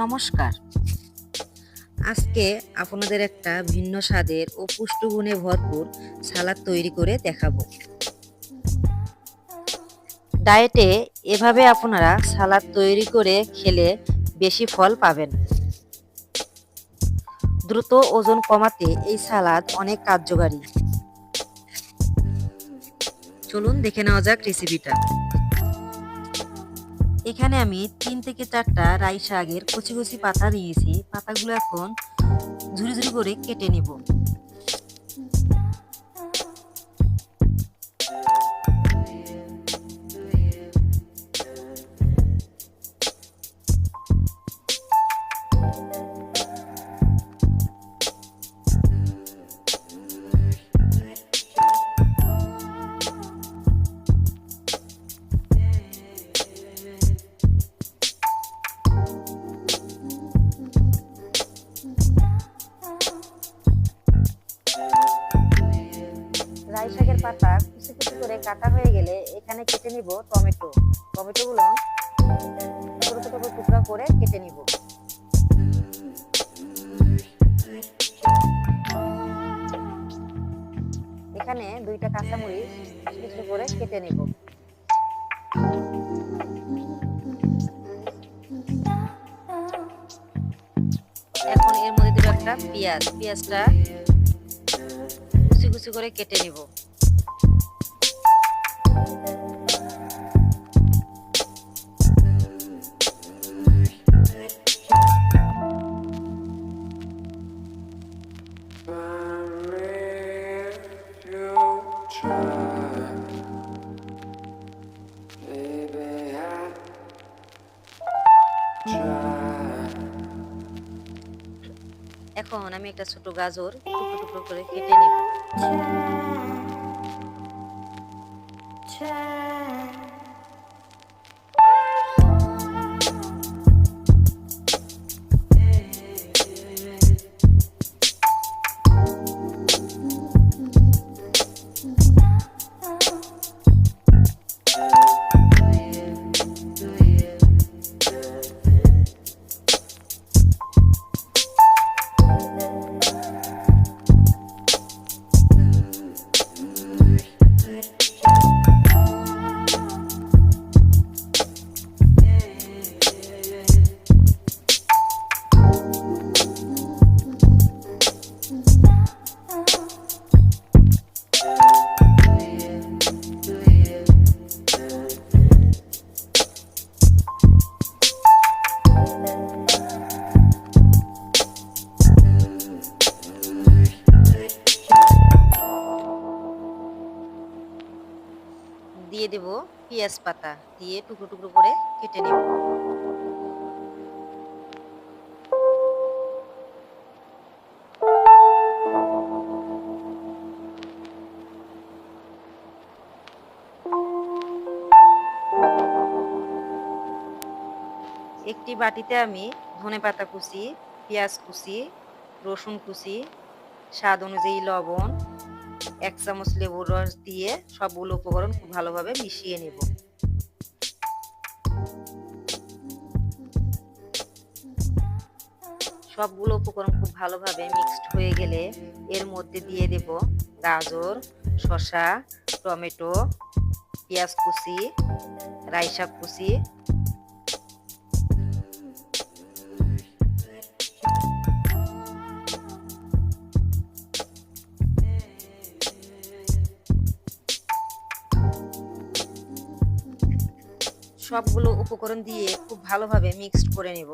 নমস্কার। আজকে আপনাদের একটা ভিন্ন স্বাদের ও পুষ্টিগুণে ভরপুর সালাদ তৈরি করে দেখাবো। ডায়েটে এভাবে আপনারা সালাদ তৈরি করে খেলে বেশি ফল পাবেন। দ্রুত ওজন কমাতে এই সালাদ অনেক কার্যকারী। চলুন দেখে নেওয়া যাক রেসিপিটা। এখানে আমি 3 থেকে 4টা রাই শাকের কচি কচি পাতা নিয়েছি। পাতাগুলো এখন ঝুরি ঝুরি করে কেটে নিব। রাই শাকের পাতা কুচি কুচি করে কাটা হয়ে গেলে এখানে কেটে নিব টমেটোগুলো ছোট ছোট করে টুকরা করে কেটে নিব। এখানে 2টা কাঁচামরিচ কুচি কুচি করে কেটে নিব। এখন এর মধ্যে দেব একটা পেঁয়াজটা কুচি কুচি করে কেটে নিব। এখন আমি একটা ছোট গাজর টুকরো টুকরো করে কেটে নিব। দিয়ে দেব পেঁয়াজ পাতা, দিয়ে টুকরো টুকরো করে কেটে নেব। একটি বাটিতে আমি ধনেপাতা কুচি, পেঁয়াজ কুচি, রসুন কুচি, স্বাদ অনুযায়ী লবণ, 1 চামচ লেবুর রস দিয়ে সবগুলো উপকরণ খুব ভালোভাবে মিশিয়ে নেব। সবগুলো উপকরণ খুব ভালোভাবে মিক্সড হয়ে গেলে এর মধ্যে দিয়ে দেব গাজর, শসা, টমেটো, পেঁয়াজ কুচি, রাই শাক কুচি, সবগুলো উপকরণ দিয়ে খুব ভালোভাবে মিক্সড করে নেব।